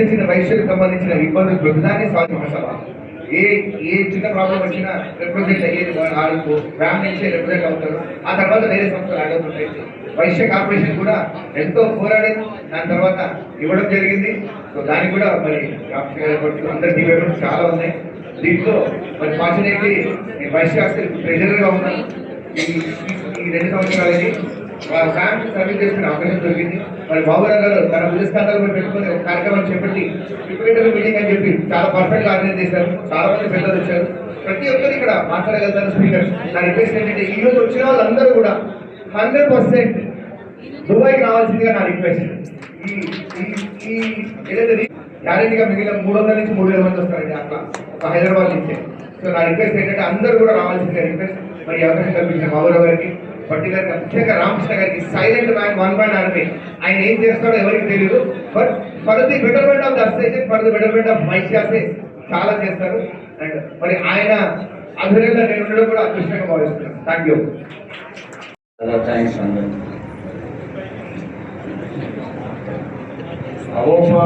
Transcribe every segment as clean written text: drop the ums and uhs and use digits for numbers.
చిన్న చిన్న వైశ్యులకు సంబంధించిన ఇబ్బందులు ప్రతిదాన్ని సాల్వ్ చేస్తావా? ఏ చిన్న ప్రాబ్లం వచ్చినా రిప్రజెంట్ అయ్యేది ఆడుకో ఫ్యామిలీ నుంచే రిప్రజెంట్ అవుతారు. ఆ తర్వాత వేరే సంస్థలు యాడ్ అవుతుంటాయి. వైశ్య కార్పొరేషన్ కూడా ఎంతో పోరాడి దాని తర్వాత ఇవ్వడం జరిగింది. సో దానికి కూడా మరి అందరి డివైడ్ చాలా ఉన్నాయి. దీంట్లో మరి ఫార్చునేట్లీ నేను వైశ్య ట్రెజరర్గా ఉన్నాను. ఈ 2 సంవత్సరాలకి ఫ్యామిలీ సర్వీస్ చేసుకునే అవకాశం దొరికింది. మరి బాబురావు గారు తన పురస్కారాలు పెట్టుకుని ఒక కార్యక్రమం చేపట్టి ప్రిపరేటరీ మీటింగ్ అని చెప్పి చాలా పర్ఫెక్ట్ గా ఆర్గనైజ్ చేశారు. చాలా మంది పెద్దలు వచ్చారు. ప్రతి ఒక్కరు ఇక్కడ మాట్లాడగలుగుతారు స్పీకర్. నా రిక్వెస్ట్ ఏంటంటే ఈ రోజు వచ్చిన వాళ్ళందరూ కూడా 100% దుబాయ్కి రావాల్సిందిగా నా రిక్వెస్ట్. ఈ ఏదైతే గ్యారెంటీగా మిగిలిన 300 నుంచి 3000 మంది వస్తారండి అట్లా ఒక హైదరాబాద్ నుంచి. సో నా రిక్వెస్ట్ ఏంటంటే అందరూ కూడా రావాల్సిందిగా రిక్వెస్ట్. మరి అవకాశం కల్పించిన బాబురావు గారికి, పర్టికులర్గా ముఖ్యంగా రామకృష్ణ గారికి, సైలెంట్ మ్యాన్, 1 మ్యాన్ ఆర్మీ. ఆయన ఏం చేస్తాడో ఎవరికి తెలియదు. But for the betterment of the association, for the betterment of వైశ్యాసే చాలా చేస్తారు. అండ్ మరి ఆయన ఆధ్వర్యంలో నేను ఉండడం కూడా అదృష్టంగా భావిస్తున్నాను. Thank you. అవోపా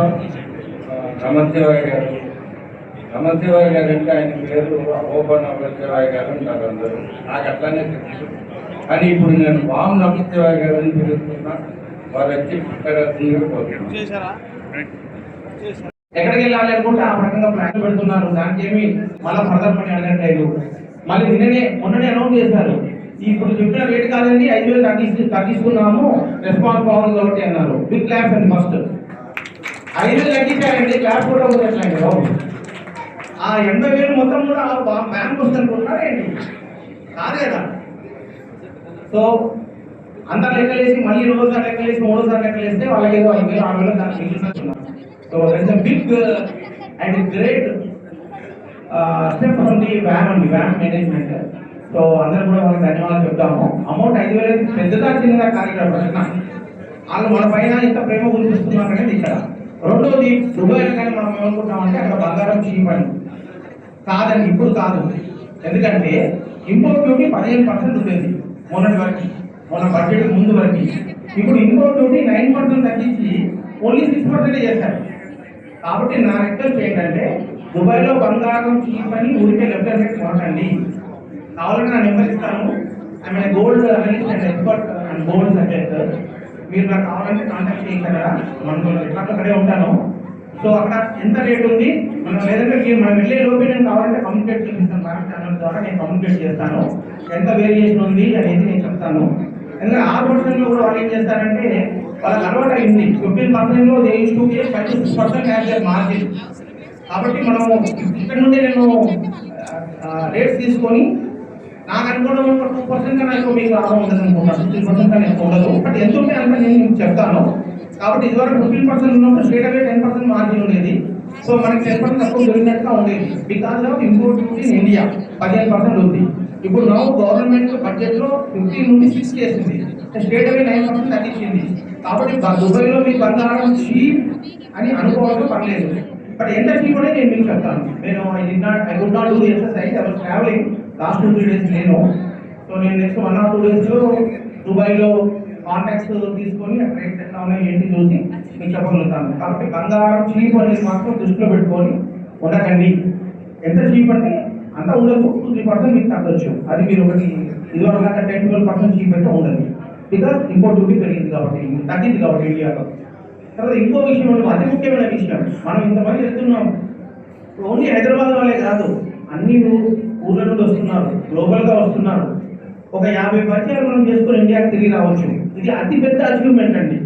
నమశివాయ గారు అంటే ఆయన పేరు అవోపా నమశివాయ గారు అంటారు అందరూ. నాకు అట్లానే తెలుసు. కానీ ఇప్పుడు నేను వామ్ నమశివాయ గారు అని పిలుస్తున్నా. వాళ్ళు వచ్చి ఎక్కడికి వెళ్ళాలి అనుకుంటే ఆ రకంగా ప్లాన్ పెడుతున్నారు. దానికి ఏమి మళ్ళీ ఫర్దర్ పని అడగట్లేదు. మళ్ళీ మొన్ననే అనౌన్స్ చేశారు. ఇప్పుడు చెప్పిన రేట్ కాదండి 5,000 తగ్గిస్తున్నాము రెస్పాన్స్ పవర్ కాబట్టి అన్నారు. బిగ్ క్లాప్స్ అండి. ఫస్ట్ 5,000 తగ్గించారండి. క్లాస్ కూడా ఉండట్లండి బాబు. ఆ 80,000 మొత్తం కూడా బ్యాంక్ వస్తుంటున్నారా ఏంటి? కాదు కదా. సో అంతా లెక్కలేసి మళ్ళీ 2సారి లెక్కలేసి 3సారి లెక్కలేస్తే వాళ్ళకి ఏదో 5,000 6,000 దానికి మిగిలిస్తున్నారు. So that's a big and great step from the వ్యామ్ మేనేజ్మెంట్. సో అందరూ కూడా వాళ్ళకి ధన్యవాదాలు చెప్తాము. అమౌంట్ 5,000 పెద్దదా చిన్నదా కార్యక్రమం ప్రశ్న. వాళ్ళు మన పైన ఇంత ప్రేమ గురిస్తున్నారు అనేది ఇక్కడ. రెండోది దుబాయ్ కానీ మనం ఏమనుకుంటామంటే అక్కడ బంగారం చీప్ అని. కాదండి, ఇప్పుడు కాదు. ఎందుకంటే ఇంపోర్ట్ డ్యూటీ 15% ఉండేది మొన్నటి వరకు, మొన్న బడ్జెట్ ముందు వరకు. ఇప్పుడు ఇంపోర్ట్ డ్యూటీ 9% తగ్గించి ఓన్లీ 6% చేశారు. కాబట్టి నా రిక్వెస్ట్ ఏంటంటే దుబాయ్లో బంగారం చీప్ అని ఊరికే లెఫ్ట్ సైడ్ కొనకండి. కావాలంటే నా నెంబర్ ఇస్తాను. I gold analyst and expert and gold subject. మీరు నాకు కావాలంటే కాంటాక్ట్ చేయించారా? మనం ఎట్లా అక్కడే ఉంటాను. సో అక్కడ ఎంత రేట్ ఉంది మనం లేదంటే మనం వెళ్ళే లోపే నేను కావాలంటే కమ్యూనికేట్ చేపిస్తాను. మ్యామ్ ఛానల్ ద్వారా నేను కమ్యూనికేట్ చేస్తాను. ఎంత వేరియేషన్ ఉంది అనేది నేను చెప్తాను. ఎందుకంటే 6% కూడా వాళ్ళు ఏం చేస్తారంటే వాళ్ళకి అలవాటు అయింది. 15% they used to get 5-6% as a margin. కాబట్టి మనము ఇక్కడ నుండి నేను రేట్స్ తీసుకొని నాకు అనుకోవడం 2% కన్నా ఎక్కువ మీకు లాభం ఉంటుంది అనుకుంటాను. 15% కన్నా ఎక్కువ ఉండదు. బట్ ఎంత ఉంటే అంత నేను చెప్తాను. కాబట్టి ఇదివరకు 15% ఉన్నప్పుడు స్ట్రేట్ అవే 10% మార్జిన్ ఉండేది. సో మనకి 10% తక్కువ దొరికినట్టుగా ఉండేది. Because of import duty in India 15% ఉంది. ఇప్పుడు నౌ గవర్నమెంట్ బడ్జెట్ లో 15 నుండి 6 చేసింది. స్ట్రేట్ అవే 9% తగ్గించింది. కాబట్టి దుబాయ్లో మీకు బంగారం చీప్ అని అనుకోవడం పర్లేదు. బట్ ఎంత చీప్ అనేది నేను మీకు చెప్తాను. నేను I could not do the exercise. I was travelling last 2-3 days నేను. సో నేను నెక్స్ట్ 1 or 2 days లో దుబాయ్లో కాంటాక్ట్స్ తీసుకొని అక్కడ రేట్స్ ఎట్లా ఉన్నాయో ఏంటి చూసి మీకు చెప్పగలుగుతాను. కాబట్టి బంగారం చీప్ అనేది మాత్రం దృష్టిలో పెట్టుకొని ఉండకండి. ఎంత చీప్ అంటే అంతా ఉండదు. 2-3% మీకు తగ్గొచ్చు. అది మీరు ఒకటి ఇదివరకు 10-12% చీప్ అయితే ఉండదు. బికాస్ ఇంపోర్ట్ డ్యూటీ పెరిగింది కాబట్టి, తగ్గింది కాబట్టి ఇండియాలో. తర్వాత ఇంకో విషయం అతి ముఖ్యమైన విషయం, మనం ఇంతమంది వెళ్తున్నాం. ఓన్లీ హైదరాబాద్ వాళ్ళే కాదు, అన్ని ఊర్ల నుండి వస్తున్నారు, గ్లోబల్గా వస్తున్నారు. ఒక 50 పరిచయాలు మనం చేసుకుని ఇండియాకి తిరిగి రావచ్చు. ఇది అతి పెద్ద అచీవ్మెంట్ అండి.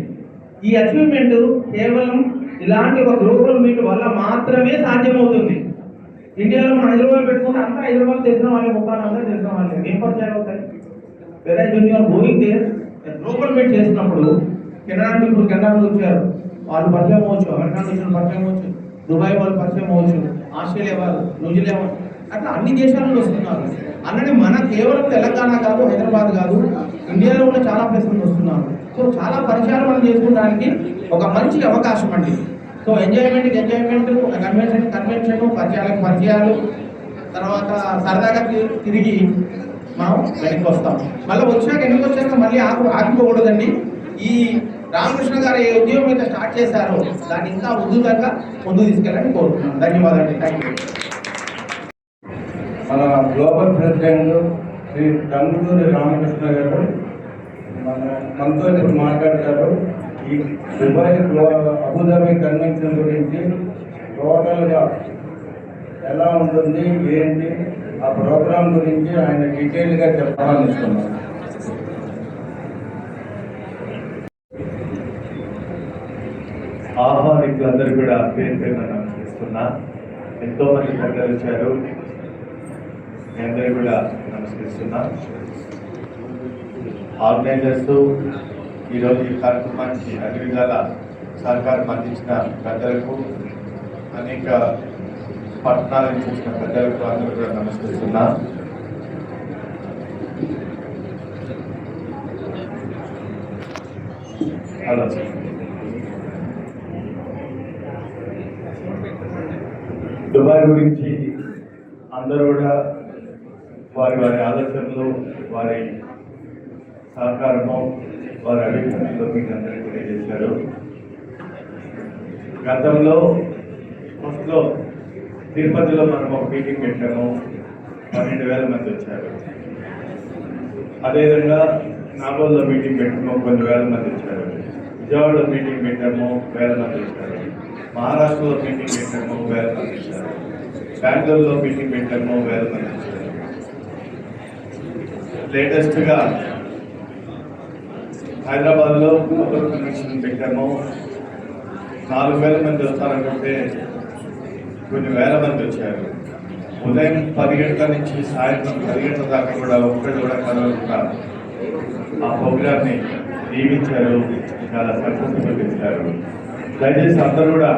ఈ అచీవ్మెంట్ కేవలం ఇలాంటి ఒక గ్లోబల్ మీట్ వల్ల మాత్రమే సాధ్యమవుతుంది. ఇండియాలో మనం హైదరాబాద్ పెట్టుకుంటే అంతా హైదరాబాద్ తెలిసిన వాళ్ళే, ముఖాలు అంతా తెలిసిన వాళ్ళే, ఏం పరిచయాలు అవుతాయి? వేరే junior going there global meet చేసినప్పుడు కెనడా నుంచి ఇప్పుడు కెనడా నుంచి వచ్చారు, వాళ్ళు పరిచయం అవ్వచ్చు, అమెరికా నుంచి పరిచయం అవ్వచ్చు, దుబాయ్ వాళ్ళు పరిచయం అవ్వచ్చు, ఆస్ట్రేలియా వాళ్ళు, న్యూజిలాండ్ వాళ్ళు, అట్లా అన్ని దేశాల నుండి వస్తున్నారు. అలానే మన కేవలం తెలంగాణ కాదు, హైదరాబాద్ కాదు, ఇండియాలో ఉన్న చాలా ప్లేస్ నుండి వస్తున్నారు. సో చాలా పరిచయాలు మనం చేసుకోవడానికి ఒక మంచి అవకాశం అండి. సో ఎంజాయ్మెంట్, ఒక కన్వెన్షన్, పరిచయాలు, తర్వాత సరదాగా తిరిగి మనం వెనక్కి వస్తాం. మళ్ళీ ఎందుకు వచ్చాక మళ్ళీ ఆగిపోకూడదండి. ఈ రామకృష్ణ గారు ఏ ఉద్యోగం అయితే స్టార్ట్ చేశారో దాన్ని ఇంకా ఉద్యోగంగా ముందుకు తీసుకెళ్ళాలని కోరుతున్నాను. ధన్యవాదాలు. Thank you. మన గ్లోబల్ ప్రెసిడెంట్ శ్రీ టంగుటూరి రామకృష్ణ గారు మనతో ఇప్పుడు మాట్లాడతారు. ఈ దుబాయ్ అబుదాబి కన్వెన్షన్ గురించి టోటల్గా ఎలా ఉంటుంది ఏంటి ఆ ప్రోగ్రాం గురించి ఆయన డీటెయిల్గా చెప్పాలనిస్తున్నాను. ఆహ్వానికులందరూ కూడా పేరు పేరున నమస్కరిస్తున్నా. ఎంతో మంది పెద్దలు వచ్చారు, మీ అందరూ కూడా నమస్కరిస్తున్నా. ఆర్గనైజర్స్ ఈరోజు ఈ కార్యక్రమానికి అన్ని విధాల సహకారం అందించిన పెద్దలకు, అనేక పట్టణాల నుంచి వచ్చిన పెద్దలకు అందరూ కూడా నమస్కరిస్తున్నా. హలో దుబాయ్ గురించి అందరూ కూడా వారి వారి ఆలోచనలు, వారి సహకారము, వారి అభిప్రాయాలు మీకు అందరికీ తెలియజేశారు. గతంలో ఫస్ట్లో తిరుపతిలో మనం ఒక మీటింగ్ పెట్టాము, 12,000 మంది వచ్చారు. అదేవిధంగా నాగోల్లో మీటింగ్ పెట్టాము, కొన్ని వేల మంది వచ్చారు. విజయవాడలో మీటింగ్ పెట్టాము, 1000 మంది వచ్చారు. మహారాష్ట్రలో మీటింగ్ పెట్టాము, 1000 మంది వచ్చారు. బెంగళూరులో మీటింగ్ పెట్టాము, 1000 మంది వచ్చారు. లేటెస్ట్గా హైదరాబాద్లో గ్లోబల్ కన్వెన్షన్ పెట్టాము, 4,000 మంది వస్తారనుకుంటే కొన్ని వేల మంది వచ్చారు. ఉదయం 10 గంటల నుంచి సాయంత్రం 10 గంటల దాకా కూడా ఒక్కటి కూడా కలవకుండా ఆ ప్రోగ్రామ్ని దీవించారు, చాలా సక్సెస్ఫుల్ చేశారు. దయచేసి అందరూ కూడా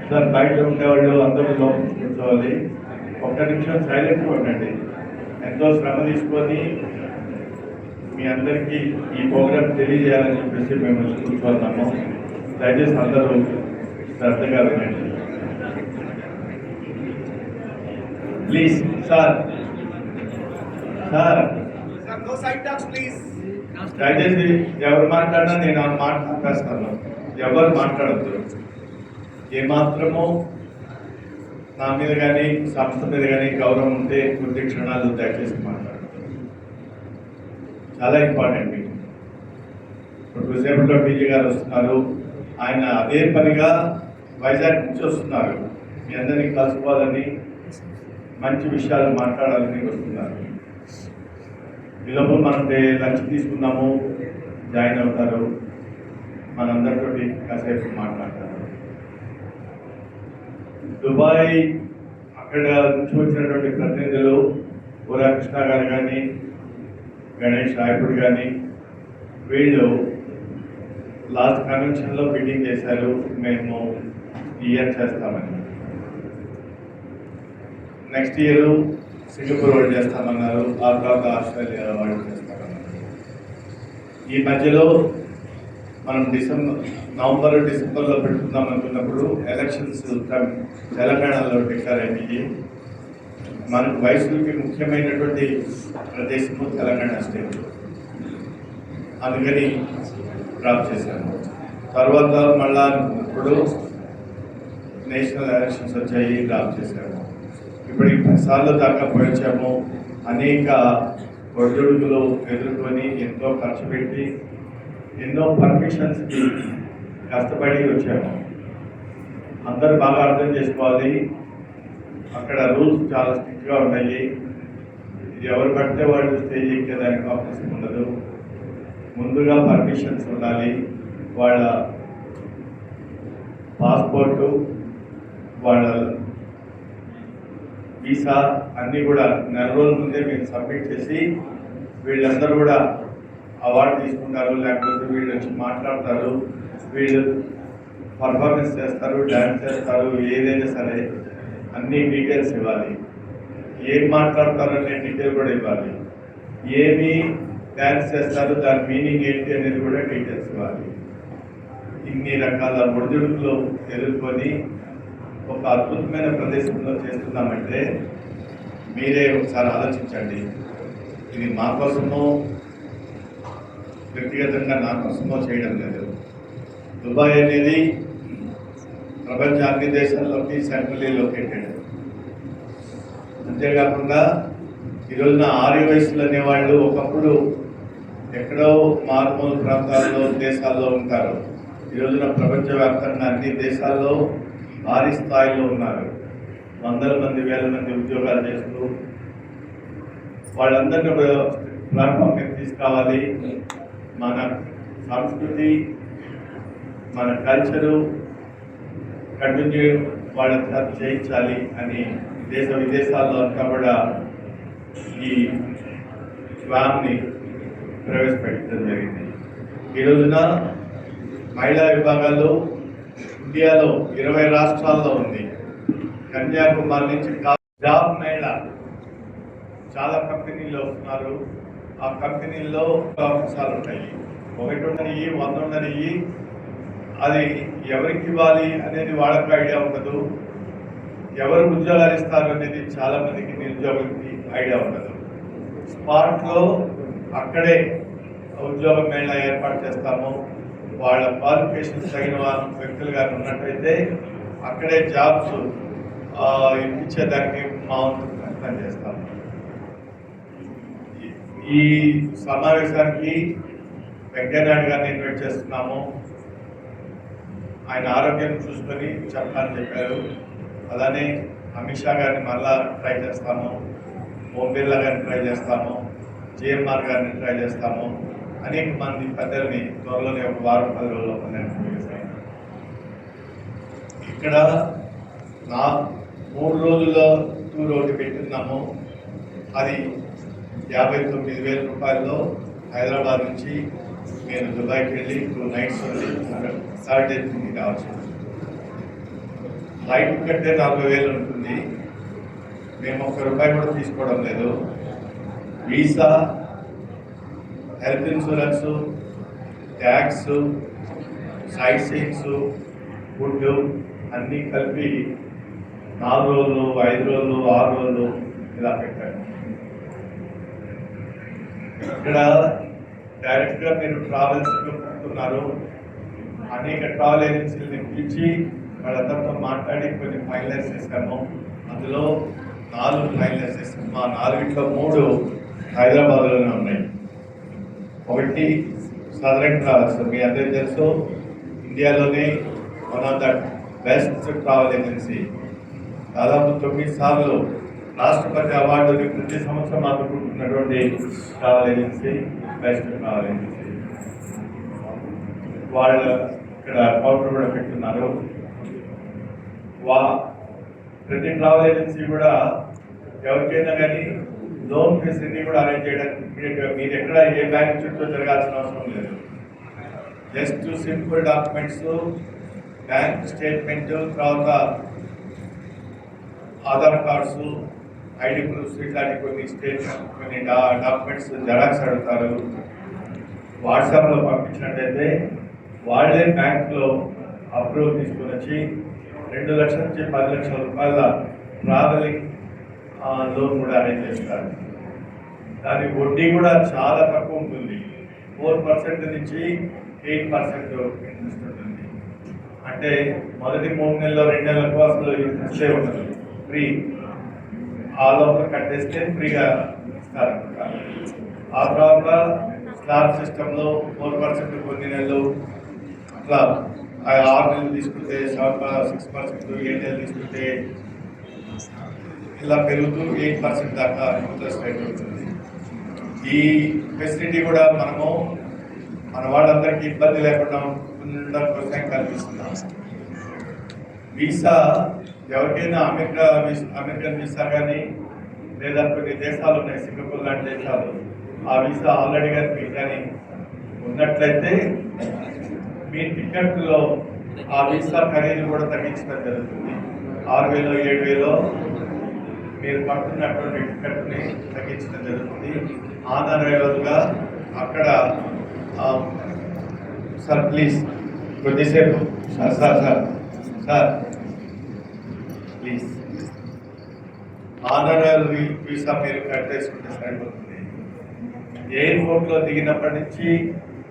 సార్ బయట ఉండేవాళ్ళు అందరూ లోపల కూర్చోవాలి. ఒక్క నిమిషం సైలెంట్గా ఉండండి. ఎంతో శ్రమ తీసుకొని మీ అందరికీ ఈ ప్రోగ్రామ్ తెలియజేయాలని చెప్పేసి మేము కూర్చోన్నాము. దయచేసి అందరూ శ్రద్ధగా వినండి ప్లీజ్. సార్ దయచేసి ఎవరు మాట్లాడినా నేను ఆ మాట ఆపేస్తాను. ఎవరు మాట్లాడద్దు. ఏమాత్రమో నా మీద కానీ సంస్థ మీద కానీ గౌరవం ఉంటే కొద్ది క్షణాలు దయచేసి మాట్లాడదు. చాలా ఇంపార్టెంట్ మీకు. ఇప్పుడు కొద్దిసేపట్లో టీజీ గారు వస్తున్నారు. ఆయన అదే పనిగా వైజాగ్ నుంచి వస్తున్నారు. మీ అందరినీ కలుసుకోవాలని, మంచి విషయాలు మాట్లాడాలని వస్తున్నారు. ఈ లోపల మనం లంచ్ తీసుకున్నాము, జాయిన్ అవుతారు, మనందరితోటి కాసేపు మాట్లాడతారు. దుబాయ్ అక్కడ నుంచి వచ్చినటువంటి ప్రతినిధులు కృష్ణ గారు కానీ, గణేష్ రాయపూడి కానీ, వీళ్ళు లాస్ట్ కన్వెన్షన్లో మీటింగ్ చేశారు, మేము ఈ ఇయర్ చేస్తామని. నెక్స్ట్ ఇయర్ సింగపూర్ వాళ్ళు చేస్తామన్నారు, ఆ తర్వాత ఆస్ట్రేలియా వాళ్ళు చేస్తామన్నారు. ఈ మధ్యలో మనం నవంబర్ డిసెంబర్లో పెట్టుకుందాం అనుకున్నప్పుడు ఎలక్షన్స్ తెలంగాణలో డిక్లేర్ అయ్యి, మనకు వయసుకి ముఖ్యమైనటువంటి ప్రదేశము తెలంగాణ స్టేట్, అందుకని డ్రాప్ చేశాము. తర్వాత మళ్ళా ఇప్పుడు నేషనల్ ఎలక్షన్స్ వచ్చాయి, డ్రాప్ చేశాము. ఇప్పుడు 10 సార్లు దాకా పోయించాము. అనేక ఒడిదుడుకులు ఎదుర్కొని ఎంతో ఖర్చు పెట్టి ఎన్నో పర్మిషన్స్కి కష్టపడి వచ్చాము. అందరూ బాగా అర్థం చేసుకోవాలి. అక్కడ రూల్స్ చాలా స్ట్రిక్ట్గా ఉన్నాయి. ఎవరు పడితే వాళ్ళు స్టేజ్ ఎక్కేదానికి అవకాశం ఉండదు. ముందుగా పర్మిషన్స్ ఉండాలి. వాళ్ళ పాస్పోర్టు, వాళ్ళ వీసా అన్నీ కూడా నెల రోజుల ముందే మీరు సబ్మిట్ చేసి, వీళ్ళందరూ కూడా అవార్డు తీసుకుంటారు, లేకపోతే వీళ్ళు వచ్చి మాట్లాడతారు, వీళ్ళు పర్ఫార్మెన్స్ చేస్తారు, డ్యాన్స్ చేస్తారు, ఏదైనా సరే అన్ని డీటెయిల్స్ ఇవ్వాలి. ఏం మాట్లాడతారు అనే డీటెయిల్ కూడా ఇవ్వాలి. ఏమి డ్యాన్స్ చేస్తారు, దాని మీనింగ్ ఏంటి అనేది కూడా డీటెయిల్స్ ఇవ్వాలి. ఇన్ని రకాల ఒడిదుడుకులు ఎదుర్కొని ఒక అద్భుతమైన ప్రదేశంలో చేస్తున్నామంటే మీరే ఒకసారి ఆలోచించండి. ఇది మా కోసమో వ్యక్తిగతంగా నా కోసమో చేయడం లేదు. దుబాయ్ అనేది ప్రపంచ అన్ని దేశాల్లోకి సెంట్రలీ లొకేటెడ్. అంతేకాకుండా ఈరోజున ఆర్య వయసులు అనేవాళ్ళు ఒకప్పుడు ఎక్కడో మారుమూల ప్రాంతాల్లో దేశాల్లో ఉంటారు. ఈరోజున ప్రపంచవ్యాప్తంగా అన్ని దేశాల్లో భారీ స్థాయిలో ఉన్నారు. వందల మంది వేల మంది ఉద్యోగాలు చేస్తూ వాళ్ళందరినీ ప్లాట్ఫామ్ మీద తీసుకురావాలి. మన సంస్కృతి, మన కల్చరు కంటిన్యూ వాళ్ళ చేయించాలి అని దేశ విదేశాల్లో అంతా కూడా ఈ స్వామ్ని ప్రవేశపెట్టడం జరిగింది. ఈ రోజున మహిళా విభాగాల్లో ఇండియాలో 20 రాష్ట్రాల్లో ఉంది. కన్యాకుమారి నుంచి జాబ్ మేళా చాలా కంపెనీలు వస్తున్నారు. ఆ కంపెనీల్లో అవకాశాలు ఉంటాయి. 1 ఉండని 100 ఉండని అది ఎవరికి ఇవ్వాలి అనేది వాళ్ళకి ఐడియా ఉండదు. ఎవరు ఉద్యోగాలు ఇస్తారు అనేది చాలా మందికి నిరుద్యోగులకి ఐడియా ఉండదు. స్పాట్లో అక్కడే ఉద్యోగ మేళా ఏర్పాటు చేస్తాము. వాళ్ళ క్వాలిఫికేషన్స్ తగిన వ్యక్తులు కానీ ఉన్నట్టయితే అక్కడే జాబ్స్ ఇప్పించేదానికి మా వంతు ప్రయత్నం చేస్తాము. ఈ సమావేశానికి వెంకయ్యనాయుడు గారిని ఇన్వైట్ చేస్తున్నాము. ఆయన ఆరోగ్యం చూసుకొని చెప్పాలని చెప్పారు. అలానే అమిత్ షా గారిని మళ్ళా ట్రై చేస్తాము. ఓం బిర్లా గారిని ట్రై చేస్తాము. జిఎంఆర్ గారిని ట్రై చేస్తాము. అనేక మంది పెద్దల్ని త్వరలోనే ఒక వారం 10 రోజుల్లో చేస్తాము. ఇక్కడ 3 రోజుల టూర్ ఒకటి పెట్టున్నాము. అది 59,000 రూపాయల్లో హైదరాబాద్ నుంచి నేను దుబాయ్కి వెళ్ళి 2 nights ఉంది. సాటర్డే తిరిగి రావచ్చు. ఫ్లైట్ టికెట్ 40,000 ఉంటుంది. మేము ₹1 కూడా తీసుకోవడం లేదు. Visa, health insurance, tax, sightseeings, food అన్నీ కలిపి 4 రోజులు, 5 రోజులు, 6 రోజులు ఇలా పెట్టారు. ఇక్కడ డైరెక్ట్గా మీరు ట్రావెల్స్ పెడుతున్నారు. అనేక ట్రావెల్ ఏజెన్సీలని పిలిచి వాళ్ళందరితో మాట్లాడి కొన్ని ఫైనలైజ్ చేశాము. అందులో 4 ఫైనలైజ్ చేశాము. మా 4ట్లో 3 హైదరాబాద్లోనే ఉన్నాయి. ఒకటి సదరన్ ట్రావెల్స్, మీ అందరికీ తెలుసు, ఇండియాలోనే one of the best travel agency. దాదాపు 9 సార్లు రాష్ట్రపతి అవార్డుని ప్రతి సంవత్సరం అందుకుంటున్నటువంటి travel agency best travel agency. వాళ్ళు ఇక్కడ కౌంటర్ కూడా పెట్టున్నారు. ప్రతి ట్రావెల్ ఏజెన్సీ కూడా ఎవరికైనా కానీ లోన్ ఫెసిలిటీ కూడా అరేంజ్ చేయడానికి ఇమీడియట్గా మీరు ఎక్కడ ఏ బ్యాంక్ చుట్టూ జరగాల్సిన అవసరం లేదు. Just simple documents, bank statement, తర్వాత ఆధార్ కార్డ్స్, ఐడి ప్రూఫ్స్, ఇట్లాంటి కొన్ని డాక్యుమెంట్స్ జెరాక్స్ అడుగుతారు. వాట్సాప్లో పంపించినట్టయితే వాళ్ళే బ్యాంకులో అప్రూవల్ తీసుకొని వచ్చి 2 లక్షల నుంచి 10 లక్షల రూపాయల ట్రావెలింగ్ లోన్ కూడా అరేంజ్ చేస్తారు. దాని వడ్డీ కూడా చాలా తక్కువ ఉంటుంది. 4% నుంచి 8% ఇంట్రెస్ట్ ఉంటుంది. అంటే మొదటి 3 నెలల్లో 2 నెలలకు అసలు ఇంట్రెస్టే ఉండదు, ఫ్రీ. ఆ లోపల కట్టేస్తే ఫ్రీగా ఇస్తారనమాట. ఆ తర్వాత స్లాబ్ సిస్టంలో 4% కొన్ని నెలలు, అట్లా 6 నెలలు తీసుకుంటే 6%, 7 నెలలు తీసుకుంటే ఇలా పెరుగుతూ 8% దాకా ఇంట్రెస్ట్ రేట్ ఉంటుంది. ఈ ఫెసిలిటీ కూడా మనము మన వాళ్ళందరికీ ఇబ్బంది లేకుండా ఉండడం కోసం కల్పిస్తున్నాం. వీసా ఎవరికైనా అమెరికన్ వీసా కానీ లేదా కొన్ని దేశాలు ఉన్నాయి, సింగపూర్ లాంటి దేశాలు, ఆ వీసా ఆల్రెడీ కానీ మీకు కానీ ఉన్నట్లయితే మీ టికెట్లో ఆ వీసా ఖరీదు కూడా తగ్గించడం జరుగుతుంది. 6,000 7,000 మీరు పడుతున్నటువంటి టికెట్ని తగ్గించడం జరుగుతుంది. ఆనరైవల్గా అక్కడ సార్ ప్లీజ్ కొద్దిసేపు సార్ ప్లీజ్ ఆనరైవల్ వీసా మీరు కట్టేసుకుంటే సరిపోతుంది. ఎయిర్పోర్ట్లో దిగినప్పటి నుంచి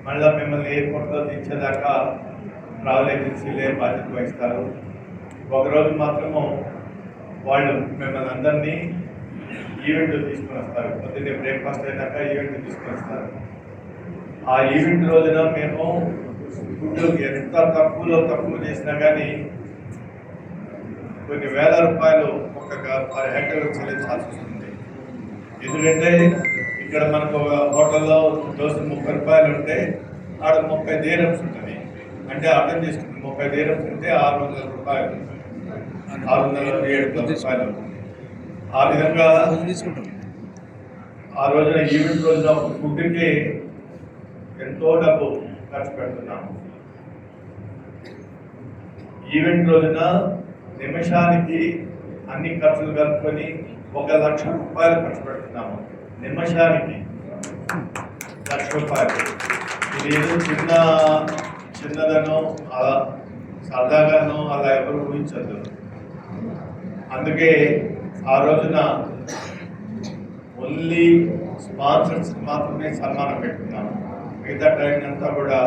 మళ్ళీ మిమ్మల్ని ఎయిర్పోర్ట్లో దించేదాకా ట్రావెల్ ఏజెన్సీలే బాధ్యత వహిస్తారు. ఒకరోజు మాత్రము వాళ్ళు మిమ్మల్ని అందరినీ ఈవెంట్ తీసుకొని వస్తారు. పొద్దున్నే బ్రేక్ఫాస్ట్ అయినాక ఈవెంట్ తీసుకొని వస్తారు. ఆ ఈవెంట్ రోజున మేము ఫుడ్ ఎంత తక్కువ చేసినా కానీ కొన్ని వేల రూపాయలు ఒక్కొక్క పర్ హెక్టర్ చెల్లించాల్సి వస్తుంది. ఎందుకంటే ఇక్కడ మనకు ఒక హోటల్లో దోశ 30 రూపాయలు ఉంటే ఆడ 30 dirhams ఉంటుంది. అంటే అర్థం చేసుకుంది 30 dirhams ఉంటే 600 రూపాయలు, 607 రూపాయలు. ఆ విధంగా ఆ రోజున ఈవెంట్ రోజున ఫుడ్కి ఎంతో డబ్బు ఖర్చు పెడుతున్నాము. ఈవెంట్ రోజున నిమిషానికి అన్ని ఖర్చులు కలుపుకొని 1 లక్ష రూపాయలు ఖర్చు పెడుతున్నాము. నిమిషానికి 1 లక్ష రూపాయలు. ఇది ఏదో చిన్నదనో అలా సరదాగానో అలా ఎవరు ఊహించద్దు. అందుకే ఆ రోజున ఓన్లీ స్పాన్సర్స్ మాత్రమే సన్మానం పెట్టుకున్నాము. మిగతా టైం అంతా కూడా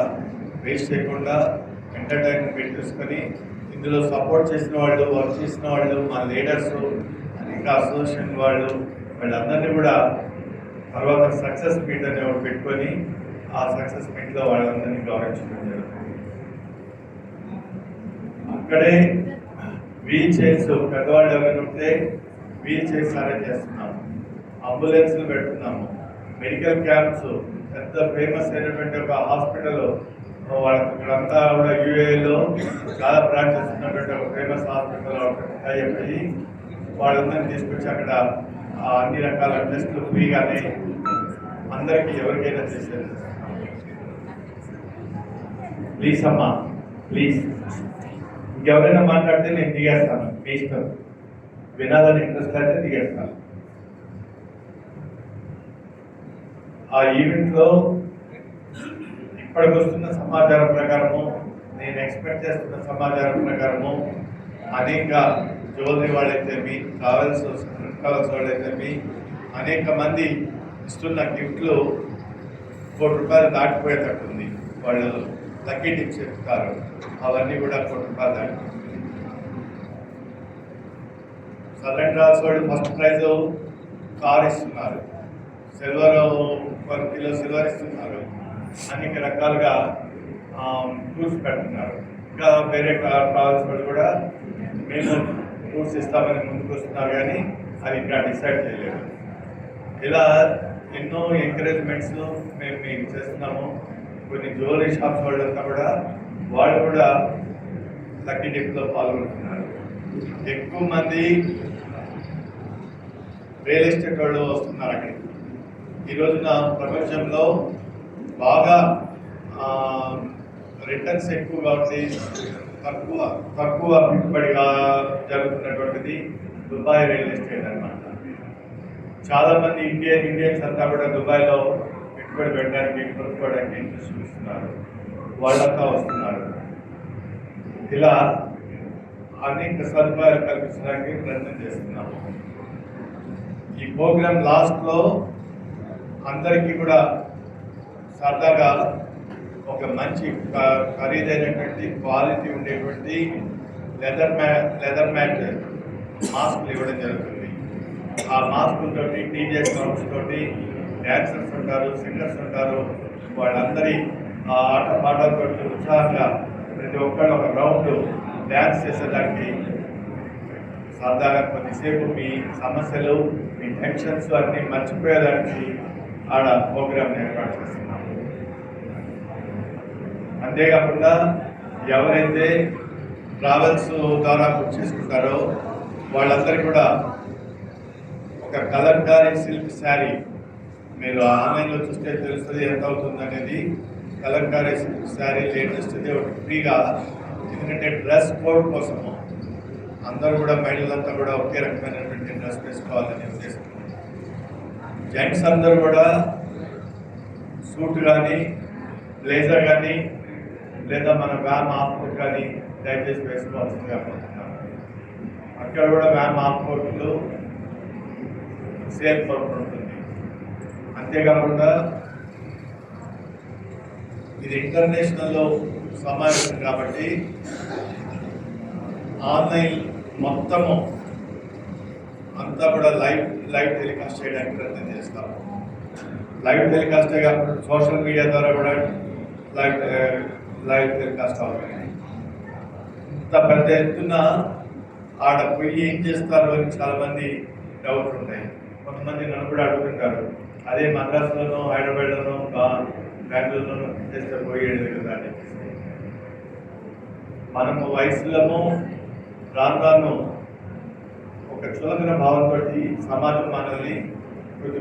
వేస్ట్ చేయకుండా ఎంటర్టైన్మెంట్ పెట్టేసుకొని ఇందులో సపోర్ట్ చేసిన వాళ్ళు, వర్క్ చేసిన వాళ్ళు, మా లీడర్స్, ఇంకా అసోసియేషన్ వాళ్ళు, వీళ్ళందరినీ కూడా తర్వాత సక్సెస్ మీట్ అనే ఒకటి పెట్టుకొని ఆ సక్సెస్ మీట్లో వాళ్ళందరినీ గౌరవించడం జరుగుతుంది. అక్కడే వీల్ చైర్స్ పెద్దవాళ్ళు ఎవరైనా ఉంటే వీల్ చైర్స్ అరేంజ్ చేస్తున్నాము. అంబులెన్స్లు పెడుతున్నాము. మెడికల్ క్యాంప్స్, పెద్ద ఫేమస్ అయినటువంటి ఒక హాస్పిటల్ వాళ్ళకి ఇక్కడంతా కూడా యూఏలో చాలా ప్రాక్టీస్ ఉన్నటువంటి ఒక ఫేమస్ హాస్పిటల్ అయిపోయి వాళ్ళందరినీ తీసుకొచ్చి అక్కడ అన్ని రకాల టెస్టులు ఫ్రీగానే అందరికీ ఎవరికైనా చేసేది. ప్లీజ్ అమ్మా, ప్లీజ్. ఇంకెవరైనా మాట్లాడితే నేను దిగేస్తాను, మీ ఇష్టం. వినాలని ఇంట్రెస్ట్ అయితే దిగేస్తాను. ఆ ఈవెంట్లో ఇప్పటికి వస్తున్న సమాచారం ప్రకారము, నేను ఎక్స్పెక్ట్ చేస్తున్న సమాచారం ప్రకారము అనేక జ్యువెలరీ వాళ్ళైతేమి, ట్రావెల్స్ వాళ్ళైతేమి అనేక మంది ఇస్తున్న గిఫ్ట్లు 1 కోటి రూపాయలు దాటిపోయేటట్టుంది. వాళ్ళు లక్కీ టిప్స్ చెప్తారు, అవన్నీ కూడా 1 కోటి రూపాయలు దాటిపోతుంది. సదరన్ ట్రావెల్స్ వాళ్ళు ఫస్ట్ ప్రైజ్ కార్ ఇస్తున్నారు, సిల్వర్ 1 కిలో సిల్వర్ ఇస్తున్నారు, అనేక రకాలుగా టూర్స్ పెడుతున్నారు. ఇంకా వేరే ట్రావెల్స్ వాళ్ళు కూడా మేము టూర్స్ ఇస్తామని ముందుకు వస్తున్నారు, కానీ అది ఇంకా డిసైడ్ చేయలేదు. ఇలా ఎన్నో ఎంకరేజ్మెంట్స్ మేము మీకు చేస్తున్నాము. కొన్ని జ్యువెలరీ షాప్స్ వాళ్ళంతా కూడా వాళ్ళు కూడా లక్కీ డిప్లో పాల్గొంటున్నారు. ఎక్కువ మంది రియల్ ఎస్టేట్ వాళ్ళు వస్తున్నారు అక్కడికి. ఈ రోజున ప్రపంచంలో బాగా రిటర్న్స్ ఎక్కువగా ఉంది, తక్కువ పెట్టుబడిగా జరుగుతున్నటువంటిది దుబాయ్ రియల్ ఎస్టేట్ అన్నమాట. చాలామంది ఇండియన్స్ అంతా కూడా దుబాయ్లో పెట్టుబడి పెట్టడానికి, కొనుక్కోవడానికి ఇంట్రెస్ట్ చూపిస్తున్నారు, వాళ్ళంతా వస్తున్నారు. ఇలా అనేక సదుపాయాలు కల్పించడానికి ప్రయత్నం చేస్తున్నాము. ఈ ప్రోగ్రామ్ లాస్ట్లో అందరికీ కూడా సరదాగా ఒక మంచి ఖరీదైనటువంటి క్వాలిటీ ఉండేటువంటి లెదర్ మ్యాట్ మాస్క్లు ఇవ్వడం జరుగుతుంది. ఆ మాస్కులతోటి డీజే సౌండ్స్ తోటి డ్యాన్సర్స్ ఉంటారు, సింగర్స్ ఉంటారు, వాళ్ళందరి ఆట పాటలతో ఉత్సాహంగా ప్రతి ఒక్కళ్ళు ఒక రౌండ్ డ్యాన్స్ చేసేదానికి సరదాగా కొద్దిసేపు మీ సమస్యలు, మీ టెన్షన్స్ అన్నీ మర్చిపోయేదానికి ఆడ ప్రోగ్రామ్ ఏర్పాటు చేస్తున్నాము. అంతేకాకుండా ఎవరైతే ట్రావెల్స్ ద్వారా బుక్ చేసుకుంటారో వాళ్ళందరికీ కూడా ఒక కలంకారీ సిల్క్ శారీ, మీరు ఆన్లైన్లో చూస్తే తెలుస్తుంది ఎంత అవుతుంది అనేది. కలంకారీ సిల్క్ శారీ లేటెస్ట్ది ఒకటి ఫ్రీగా, ఎందుకంటే డ్రెస్ కోడ్ కోసము అందరూ కూడా మహిళలంతా కూడా ఒకే రకమైనటువంటి డ్రెస్ వేసుకోవాలని ఉద్దేశం. జెంట్స్ అందరూ కూడా సూట్ కానీ, బ్లేజర్ కానీ, లేదా మన వ్యామ్ ఆఫ్కోట్ కానీ దయచేసి వేసుకోవాల్సిందిగా కోరుతున్నాను. అక్కడ కూడా వ్యామ్ ఆఫ్కోట్లు సేల్ ఫర్ ఉంటుంది. అంతేకాకుండా ఇది ఇంటర్నేషనల్లో సమావేశం కాబట్టి ఆన్లైన్ మొత్తము అంతా కూడా లైవ్ టెలికాస్ట్ చేయడానికి ప్రయత్నం చేస్తాము. లైవ్ టెలికాస్టే కాకుండా సోషల్ మీడియా ద్వారా కూడా లైవ్ టెలికాస్ట్ అవుతుంది. ఇంత పెద్ద ఎత్తున ఆడ పోయి ఏం చేస్తారు అని చాలామంది డౌట్ ఉంటాయి. కొంతమంది నన్ను కూడా అడుగుతుంటారు, అదే మద్రాసులోనో హైదరాబాద్లోనో బెంగళూరులోనో చేస్తే పోయేది కదా అని చెప్పేసి. మనము వయసులను రాను ఒక చులకన భావంతో సమాజం మనల్ని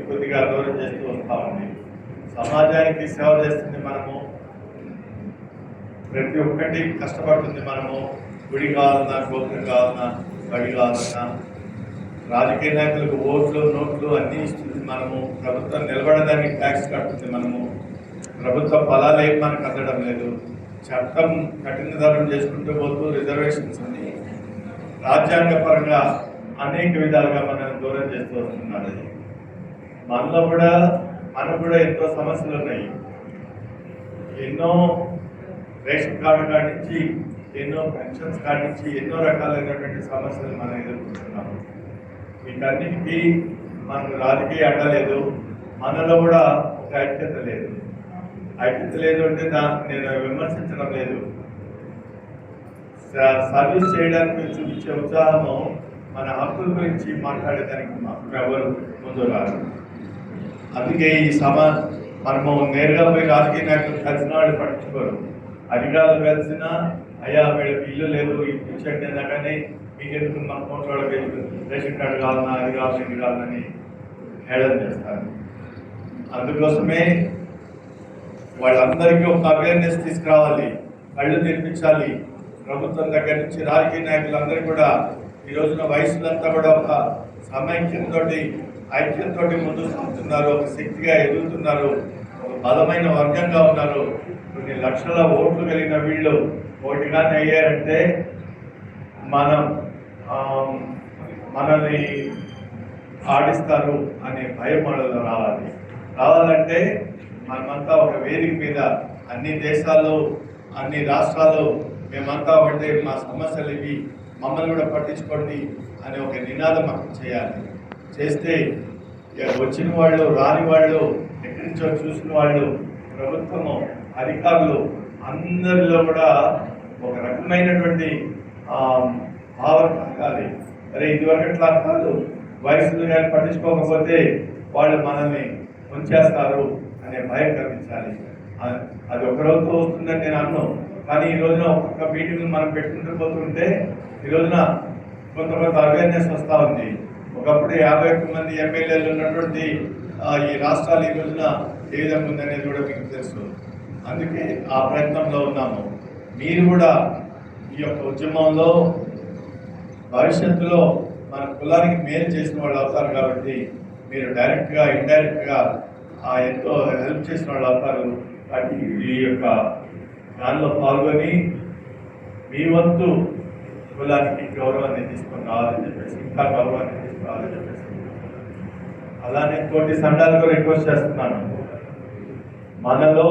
కొద్దిగా దూరం చేస్తూ వస్తూ ఉంది. సమాజానికి సేవ చేస్తుంది మనము, ప్రతి ఒక్కటి కష్టపడుతుంది మనము. గుడి కావాలన్నా, గోపురం కావాలన్నా, బడి కావాలన్నా, రాజకీయ నాయకులకు ఓట్లు నోట్లు అన్నీ ఇస్తుంది మనము. ప్రభుత్వం నిలబడడానికి ట్యాక్స్ కడుతుంది మనము. ప్రభుత్వ ఫలాలు ఏం మనకు అందడం లేదు. చట్టం కఠినతరం చేసుకుంటూ పోతూ రిజర్వేషన్స్ అని రాజ్యాంగ పరంగా అనేక విధాలుగా మనల్ని దూరం చేస్తూ వస్తున్నారు. మనలో కూడా మనకు కూడా ఎంతో సమస్యలు ఉన్నాయి. ఎన్నో రేషన్ కార్డు కాడించి, ఎన్నో పెన్షన్స్ కాడించి, ఎన్నో రకాలైనటువంటి సమస్యలు మనం ఎదుర్కొంటున్నాము. వీటన్నిటికీ మనకు రాజకీయ అడ్డలేదు, మనలో కూడా ఒక ఐక్యత లేదు. ఐక్యత లేదు అంటే నేను విమర్శించడం లేదు. సర్వీస్ చేయడానికి చూపించే ఉత్సాహము మన హక్కుల గురించి మాట్లాడేదానికి మాకు ఎవరు ముందు రారు. అందుకే ఈ మనము నేరుగా పోయి రాజకీయ నాయకులు కలిసిన వాళ్ళు పట్టించుకోరు. అధికారులు కలిసినా అయ్యా వీళ్ళకి ఇల్లు లేదు, ఇప్పించండి కానీ మీకెందుకు మన ఫోన్ వాళ్ళకి రేషన్ కార్డు కావాలన్నా, అది కావాలని, ఇది కావాలని హేళన చేస్తారు. అందుకోసమే వాళ్ళందరికీ ఒక అవేర్నెస్ తీసుకురావాలి, కళ్ళు తెరిపించాలి. ప్రభుత్వం దగ్గర నుంచి రాజకీయ నాయకులందరూ కూడా ఈ రోజున వయసులంతా కూడా ఒక ఐక్యంతో ముందుకు సాగుతున్నారు, ఒక శక్తిగా ఎదుగుతున్నారు, ఒక బలమైన వర్గంగా ఉన్నారు. కొన్ని లక్షల ఓట్లు కలిగిన వీళ్ళు ఓటుగానే అయ్యారంటే మనల్ని ఆడిస్తారు అనే భయం వాళ్ళలో రావాలంటే మనమంతా ఒక వేదిక మీద అన్ని దేశాల్లో, అన్ని రాష్ట్రాల్లో మేమంతా ఒకటే, మా సమస్యలు ఇవి, మమ్మల్ని కూడా పట్టించుకోండి అనే ఒక నినాదం మాకు చేయాలి. చేస్తే వచ్చిన వాళ్ళు, రాని వాళ్ళు, ఎక్కడి నుంచో చూసిన వాళ్ళు, ప్రభుత్వము, అధికారులు అందరిలో కూడా ఒక రకమైనటువంటి భావన కలగాలి. అరే ఇదివరకట్లా కాదు, వయసులు కానీ పట్టించుకోకపోతే వాళ్ళు మనల్ని ఉంచేస్తారు అనే భయం కలిగించాలి. అది ఒక రోజుతో వస్తుందని నేను అన్నాను. కానీ ఈ రోజున ఒక్కొక్క మీటింగ్ మనం పెట్టుకుంటూ పోతుంటే ఈ రోజున కొంత అవేర్నెస్ వస్తూ ఉంది. ఒకప్పుడు 51 మంది ఎమ్మెల్యేలు ఉన్నటువంటి ఈ రాష్ట్రాలు ఈ రోజున ఏ విధంగా ఉందనేది కూడా మీకు తెలుసు. అందుకే ఆ ప్రయత్నంలో ఉన్నాము. మీరు కూడా ఈ యొక్క ఉద్యమంలో భవిష్యత్తులో మన కులానికి మేలు చేసిన వాళ్ళు అవుతారు కాబట్టి మీరు డైరెక్ట్గా, ఇండైరెక్ట్గా ఎంతో హెల్ప్ చేసిన వాళ్ళు అవుతారు. ఈ యొక్క దానిలో పాల్గొని మీ వంతు కులానికి గౌరవాన్ని తీసుకొని రావాలని చెప్పేసి, ఇంకా గౌరవాన్ని తీసుకురావాలని చెప్పేసి, అలానే తోటి సంఘాలకు రిక్వెస్ట్ చేస్తున్నాను. మనలో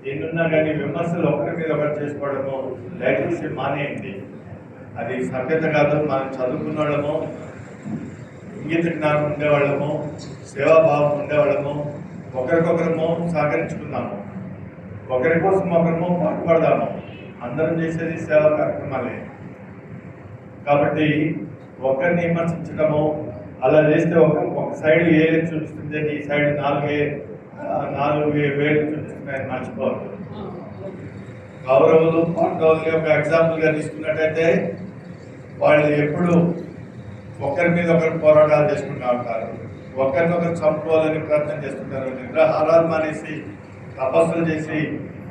ఎన్నున్నా కానీ విమర్శలు ఒకరి మీద ఒకటి చేసుకోవడము దయచేసి మానేయండి. అది సభ్యత కాదు. మనం చదువుకున్న వాళ్ళము, ఇంగిత జ్ఞానం ఉండేవాళ్ళము, సేవాభావం ఉండేవాళ్ళము, ఒకరికొకరము సహకరించుకున్నాము, ఒకరి కోసం ఒకరము పాటుపడదాము. అందరం చేసేది సేవా కార్యక్రమాలే. కాబట్టి ఒకరిని విమర్శించడము, అలా చేస్తే ఒక సైడ్ ఏది చూపిస్తుంది, ఈ సైడ్ 4 వేలు చూపిస్తున్నాయని మర్చిపోవద్దు. కౌరవులు, పాండవులు ఒక ఎగ్జాంపుల్గా తీసుకున్నట్టయితే వాళ్ళు ఎప్పుడు ఒకరి మీద ఒకరు పోరాటాలు చేసుకుంటూ ఉంటారు, ఒకరినొకరు చంపుకోవాలని ప్రయత్నం చేస్తుంటారు, నిగ్రహారాలు మానేసి తపస్సులు చేసి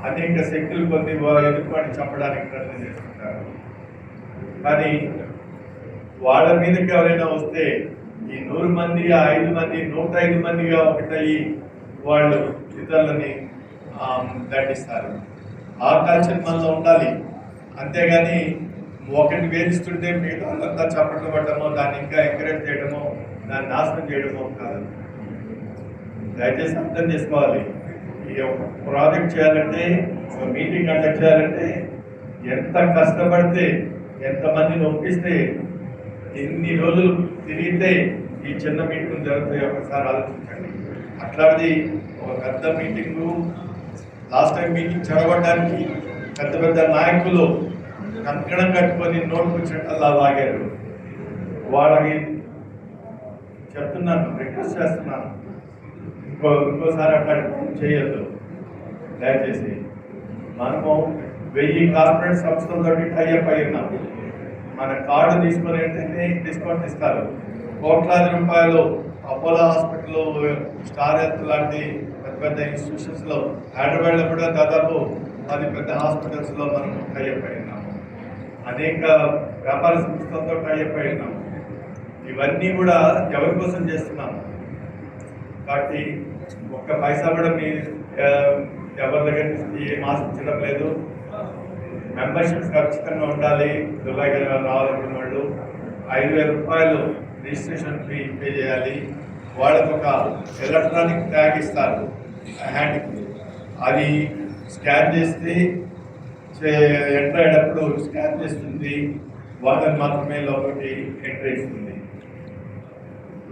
అనేక శక్తులు పొంది ఎదుర్కొని చంపడానికి ప్రయత్నం చేస్తుంటారు. కానీ వాళ్ళ మీదకి ఎవరైనా వస్తే ఈ 100 మంది, 5 మంది, 105 మందిగా ఒకటయ్యి వాళ్ళు ఇతరులని దండిస్తారు. ఆ కల్చర్ మనలో ఉండాలి. అంతేగాని ఒకటి వేధిస్తుంటే మిగతా వాళ్ళంతా చప్పట్లు పడటమో, దాన్ని ఇంకా ఎంకరేజ్ చేయడమో, దాన్ని నాశనం చేయడమో కాదు. దయచేసి అర్థం చేసుకోవాలి. ఈ ఒక ప్రాజెక్ట్ చేయాలంటే ఒక మీటింగ్ కండక్ట్ చేయాలంటే ఎంత కష్టపడితే ఎంతమందిని ఒప్పిస్తే ఎన్ని రోజులు తిరిగితే ఈ చిన్న మీటింగ్ జరుగుతాయి ఒకసారి ఆలోచించండి. అట్లాంటిది ఒక పెద్ద మీటింగు లాస్ట్ టైం మీటింగ్ చెడగొట్టడానికి పెద్ద పెద్ద నాయకులు కంకణం కట్టుకొని నోటుకొచ్చినట్టు వాగారు. వాళ్ళకి చెప్తున్నాను, రిక్వెస్ట్ చేస్తున్నాను, ఇంకోసారి అట్లా చేయొద్దు దయచేసి. మనము 1000 కార్పొరేట్ సంస్థలతో టైఅప్ అయి ఉన్నాం. మన కార్డు తీసుకొని ఏంటంటే డిస్కౌంట్ ఇస్తారు. కోట్లాది రూపాయలు అపోలో హాస్పిటల్, స్టార్ హెల్త్ లాంటి పెద్ద పెద్ద ఇన్స్టిట్యూషన్స్లో, హైదరాబాద్లో కూడా దాదాపు 10 పెద్ద హాస్పిటల్స్లో మనం టైఅప్ అయి ఉన్నాము. అనేక వ్యాపార సంస్థలతో టైఅప్ అయి ఉన్నాము. ఇవన్నీ కూడా ఎవరి కోసం చేస్తున్నాము కాబట్టి ఒక్క పైసా కూడా మీ ఎవరి దగ్గర నుంచి ఏం ఆశించడం లేదు. మెంబర్షిప్స్ ఖచ్చితంగా ఉండాలి. దుబాయ్ గారు రావాలనుకున్న వాళ్ళు 5,000 రూపాయలు రిజిస్ట్రేషన్ ఫీ పే చేయాలి. వాళ్ళకు ఒక ఎలక్ట్రానిక్ ట్యాగ్ ఇస్తారు హ్యాండ్కి, అది స్కాన్ చేస్తే ఎంటర్ అయ్యేటప్పుడు స్కాన్ చేస్తుంది, వాళ్ళని మాత్రమే లోపలికి ఎంటర్ ఇస్తుంది.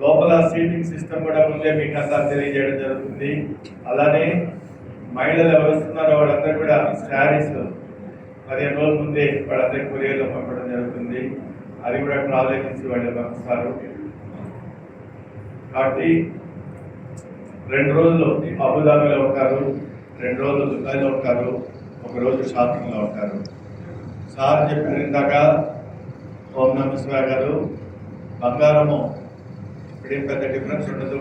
లోపల సీటింగ్ సిస్టమ్ కూడా ముందే మీకు అంతా తెలియజేయడం జరుగుతుంది. అలానే మహిళలు ఎవరు వస్తున్నారో వాళ్ళందరూ కూడా శారీస్ 15 రోజుల ముందే వాళ్ళందరికీ కొరియర్లో పంపడం జరుగుతుంది. అది కూడా ట్రావెల్ ఏజెన్సీ వాళ్ళు పంపిస్తారు. కాబట్టి 2 రోజులు అబుదాబిలో ఉంటారు, 2 రోజులు దుబాయ్లో ఉంటారు, 1 రోజు షాపింగ్లో ఉంటారు. సార్ చెప్పారు ఇందాక ఓం నమ శివాయ గారు, బంగారము ఇప్పుడేం పెద్ద డిఫరెన్స్ ఉండదు,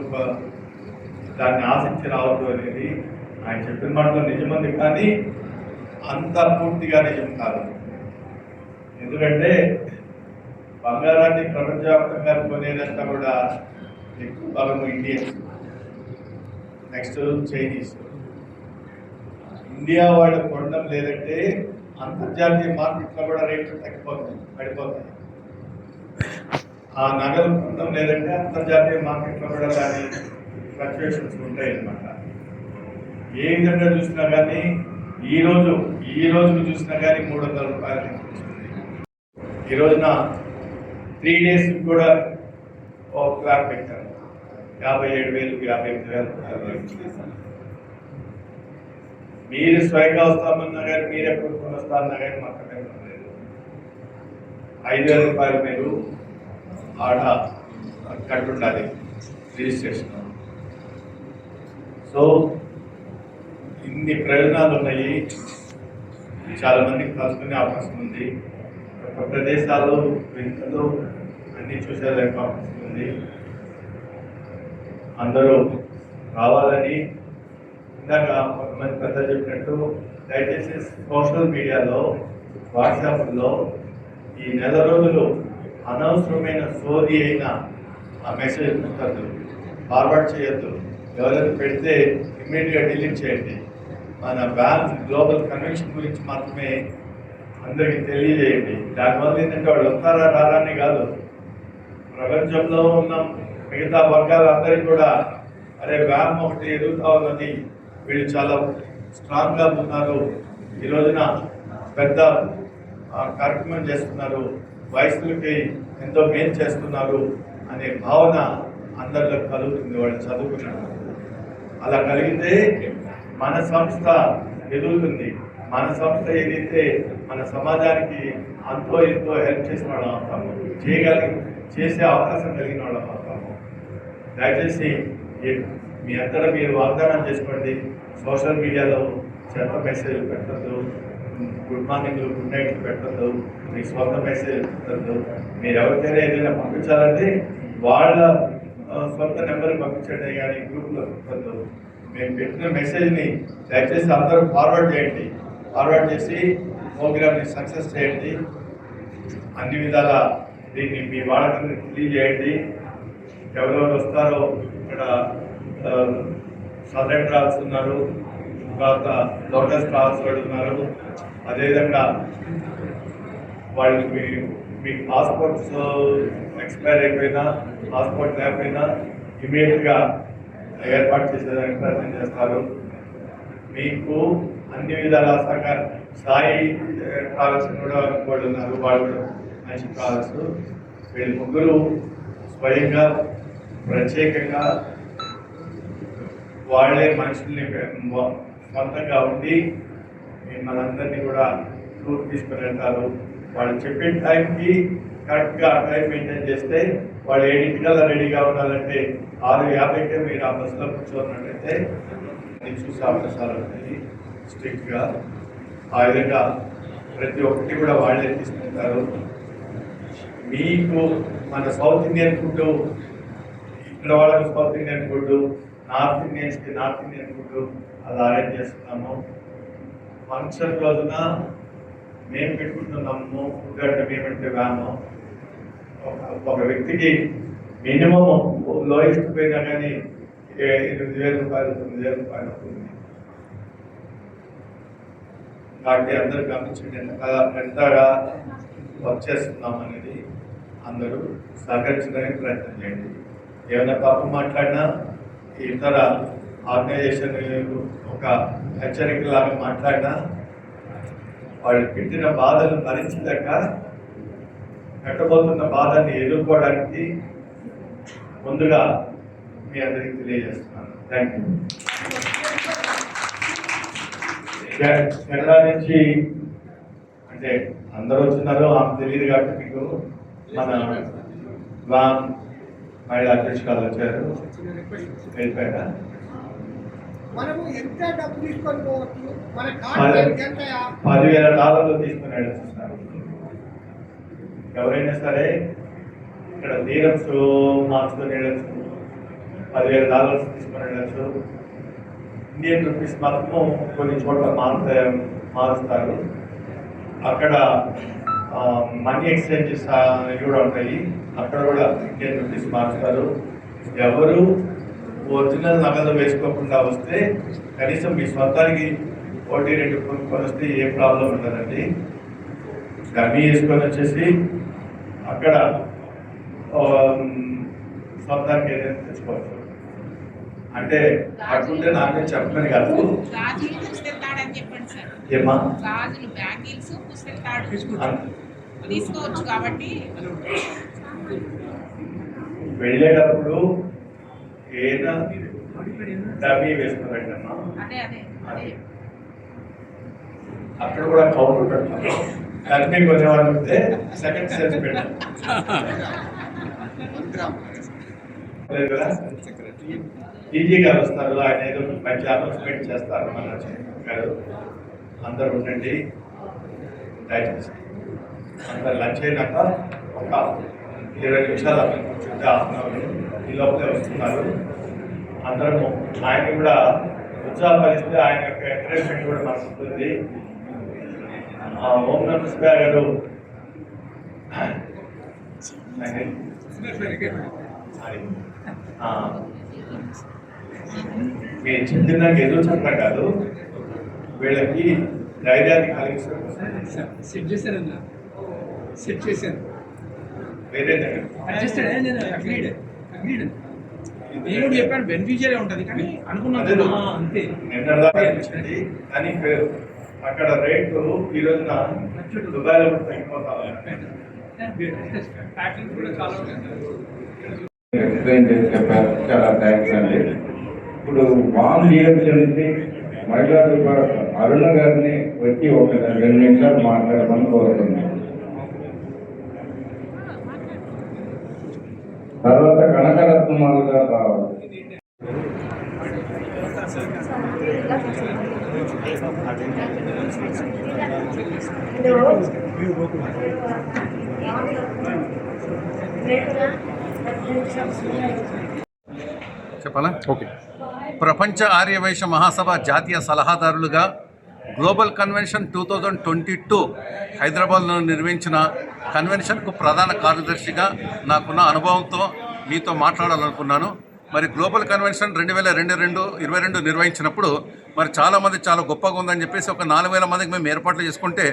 దాన్ని ఆశించి రావద్దు అనేది ఆయన చెప్పిన మాటలో నిజమంది. కానీ అంత పూర్తిగా నిజం కాదు. ఎందుకంటే బంగారాన్ని ప్రపంచవ్యాప్తంగా కొనేదంతా కూడా ఎక్కువ భాగం ఇండియన్స్, నెక్స్ట్ చైనీస్. ఇండియా వాళ్ళు కొనడం లేదంటే అంతర్జాతీయ మార్కెట్లో కూడా రేట్లు తగ్గిపోతాయి, పడిపోతాయి. ఆ నగలు కొనడం లేదంటే అంతర్జాతీయ మార్కెట్లో కూడా దాని ఫ్లక్చుయేషన్స్ ఉంటాయి అన్నమాట. ఏ విధంగా చూసినా కానీ ఈ రోజు చూసినా కానీ 300 రూపాయలు వచ్చింది. ఈ రోజున 3 డేస్ కూడా ఒక ప్లాన్ పెట్టాను, 57,000 58,000 మీరు స్వయంగా వస్తామన్నా కానీ, మీరు ఎప్పుడు కొనొస్తామన్నా కానీ మాకు లేదు. 5,000 రూపాయలు మీరు ఆడ కట్టుండాలి రిజిస్ట్రేషన్. సో ఇన్ని ప్రయోజనాలు ఉన్నాయి. చాలా మందికి కలుసుకునే అవకాశం ఉంది. కొత్త ప్రదేశాలు, వింతలు అన్నీ చూసేదానికి అవకాశం ఉంది. అందరూ రావాలని ఇందాక కొంతమంది పెద్ద చెప్పినట్టు, దయచేసి సోషల్ మీడియాలో, వాట్సాప్లో ఈ 4 రోజులు అనవసరమైన సోది అయిన ఆ మెసేజ్ పెట్టద్దు, ఫార్వర్డ్ చేయొద్దు. ఎవరైనా పెడితే ఇమ్మీడియట్గా డిలీట్ చేయండి. మన బ్యాంక్ గ్లోబల్ కన్వెన్షన్ గురించి మాత్రమే అందరికీ తెలియజేయండి. దానివల్ల ఏంటంటే వాళ్ళు వస్తారా రారా అని కాదు, ప్రపంచంలో ఉన్న మిగతా వర్గాలందరికీ కూడా అరే వ్యామ్ ఒకటి ఎదుగుతా ఉన్నది, వీళ్ళు చాలా స్ట్రాంగ్గా ఉన్నారు, ఈ రోజున పెద్ద కార్యక్రమం చేస్తున్నారు, వయసులకి ఎంతో మేలు చేస్తున్నారు అనే భావన అందరిలో కలుగుతుంది వాళ్ళు చదువుకున్నారు. అలా కలిగితే మన సంస్థ ఎదుగుతుంది. మన సంస్థ ఏదైతే మన సమాజానికి అంతో ఎంతో హెల్ప్ చేసిన వాళ్ళం అవుతాము, చేసే అవకాశం కలిగిన వాళ్ళం అవుతాము. దయచేసి మీ అంతటా మీరు వాగ్దానం చేసుకోండి. సోషల్ మీడియాలో చెత్త మెసేజ్ పెట్టద్దు, గుడ్ మార్నింగ్ గుడ్ నైట్ పెట్టద్దు, మీ సొంత మెసేజ్ పెట్టద్దు. మీరు ఎవరికైనా ఏదైనా పంపించాలంటే వాళ్ళ సొంత నెంబర్ పంపించండి, కానీ గ్రూప్లో పెట్టద్దు. మేము పెట్టిన మెసేజ్ని దయచేసి అందరూ ఫార్వర్డ్ చేయండి. ఫార్వర్డ్ చేసి ప్రోగ్రామ్ని సక్సెస్ చేయండి. అన్ని విధాల దీన్ని మీ వాళ్ళకి తెలియజేయండి. ఎవరెవరు వస్తారో ఇక్కడ సదరన్ ట్రావెల్స్ ఉన్నారు, తర్వాత లోటస్ ట్రావెల్స్ వాళ్ళు ఉన్నారు. అదేవిధంగా వాళ్ళకి మీ పాస్పోర్ట్స్ ఎక్స్పైర్ అయిపోయినా, పాస్పోర్ట్ లేకపోయినా ఇమీడియట్గా ఏర్పాటు చేసేదానికి ప్రయత్నం చేస్తారు. మీకు అన్ని విధాల సహకార సాయి ట్రావెల్స్ కూడా వాళ్ళు ఉన్నారు, వాళ్ళు కూడా మంచి ట్రావెల్స్. వీళ్ళు ముగ్గురు స్వయంగా ప్రత్యేకంగా వాళ్ళే మనుషుల్ని సొంతంగా ఉండి మనందరినీ కూడా టూర్ తీసుకుని వెళ్తారు. వాళ్ళు చెప్పే టైంకి కరెక్ట్గా ఆ టైం మెయింటైన్ చేస్తే వాళ్ళు 7 రెడీగా ఉండాలంటే 6:50కే మీరు ఆ బస్సులో కూర్చోన్నట్టయితే అది చూసే అవకాశాలు ఉంటాయి. స్ట్రిక్ట్గా ఆ విధంగా ప్రతి ఒక్కటి కూడా వాళ్ళే తీసుకుంటారు. మీకు మన సౌత్ ఇండియన్ ఫుడ్, ఇక్కడ వాళ్ళకి సౌత్ ఇండియన్ ఫుడ్, నార్త్ ఇండియన్స్కి నార్త్ ఇండియన్ ఫుడ్ అది అరేంజ్ చేస్తున్నాము. ఫంక్షన్ రోజున మేము పెట్టుకుంటున్నాము ఫుడ్ అంటే మేమంటే వ్యాను ఒక వ్యక్తికి మినిమం లోయెస్ట్ పోయినా కానీ 8,000 రూపాయలు 9,000 రూపాయలు అవుతుంది. కాబట్టి అందరూ గమనించండి ఎంతగా వర్క్ చేస్తున్నాం అనేది అందరూ సహకరించడానికి ప్రయత్నం చేయండి. ఏమైనా తప్పు మాట్లాడినా ఇతర ఆర్గనైజేషన్ ఒక హెచ్చరికలాగా మాట్లాడినా వాళ్ళు పెట్టిన బాధలు భరించలేక పెట్టబోతున్న బాధని ఎదుర్కోవడానికి ముందుగా మీ అందరికీ తెలియజేస్తున్నాను. Thank you. కెనడా నుంచి అంటే అందరూ వచ్చినారు, ఆమె తెలియదు కాబట్టి మీకు మన వామ్ మహిళా అధ్యక్షురాలు వచ్చారు, వెళ్ళిపోయారా? మనము ఎంత డబ్బు తీసుకొని పోవచ్చు, మన కార్డు ఎంత $10,000 తీసుకుని వెళ్ళొచ్చున్నారు. ఎవరైనా సరే ఇక్కడ లీరమ్స్ మార్చుకొని వెళ్ళచ్చు, $10,000 తీసుకొని వెళ్ళచ్చు. ఇండియన్ రూపీస్ మాత్రము కొన్ని చోట్ల మారుస్తారు. అక్కడ మనీ ఎక్స్చేంజెస్ కూడా ఉంటాయి, అక్కడ కూడా ఇండియన్ రూపీస్ మారుస్తారు. ఎవరు ఒరిజినల్ నగదు వేసుకోకుండా వస్తే కనీసం మీ సొంతానికి 1-2 కొనుక్కొని వస్తే ఏ ప్రాబ్లం ఉండదండి. డమ్మీ వేసుకొని వచ్చేసి అక్కడ సొంతానికి ఏదైనా తెచ్చుకోవచ్చు. అంటే అట్లుంటే నాకే చెప్పని కాదు. ఏమా తీసుకోవచ్చు కాబట్టి వెళ్ళేటప్పుడు ఏదైనా డమ్మీ వేసుకున్నట్టమ్మా, అక్కడ కూడా కౌంటర్ పెడతాను. డమ్మీ కొనేవాళ్ళు ఉంటే సెకండ్ సెన్స్ పెట్టాను కదా. ఈజీ గారు వస్తారు, ఆయన ఏదో మంచి అనౌన్స్మెంట్ చేస్తారు. మన గారు అందరూ ఉండండి, దయచేసి అందరు లంచ్ అయినాక ఒక 20 నిమిషాలు అక్కడ కూర్చుంటే ఈ లోపలే వస్తున్నారు అందరము. ఆయన కూడా ఉత్సాహపరిస్తే ఆయన యొక్క ఎంకరేజ్మెంట్ కూడా మనకు ఉంటుంది. ఓం నమః శివాయ గారు మీరు చెప్పిన నాకు ఏదో చెప్పడం కాదు, వీళ్ళకి ధైర్యాన్ని కలిగించడం సెట్ చేశారన్నా, సెట్ చేశాను. వేరే నేను చెప్పాను బెనిఫిషియరీ ఉంటుంది కానీ అనుకున్నాను అంతే. నిన్నదాకా ఇచ్చింది కానీ అక్కడ రేటు ఈ రోజున దుబాయ్లో కూడా తగ్గిపోతాయి. ఎక్స్ప్లెయిన్ చేసి చెప్పారు, చాలా థ్యాంక్స్ అండి. ఇప్పుడు వామ్ లీడర్స్ నుంచి మహిళా అరుణ గారిని వచ్చి ఒక 2 నిమిషాలు మాట్లాడమని కోరుతుంది. తర్వాత కనకరత్నమాల గారు రావాలి. చెప్పాలా? ఓకే. ప్రపంచ ఆర్యవైశ్య మహాసభ జాతీయ సలహాదారులుగా గ్లోబల్ కన్వెన్షన్ 2022 హైదరాబాద్లో నిర్వహించిన కన్వెన్షన్కు ప్రధాన కార్యదర్శిగా నాకున్న అనుభవంతో మీతో మాట్లాడాలనుకున్నాను. మరి గ్లోబల్ కన్వెన్షన్ 2022 నిర్వహించినప్పుడు మరి చాలామంది చాలా గొప్పగా ఉందని చెప్పేసి ఒక 4,000 మందికి మేము ఏర్పాట్లు చేసుకుంటే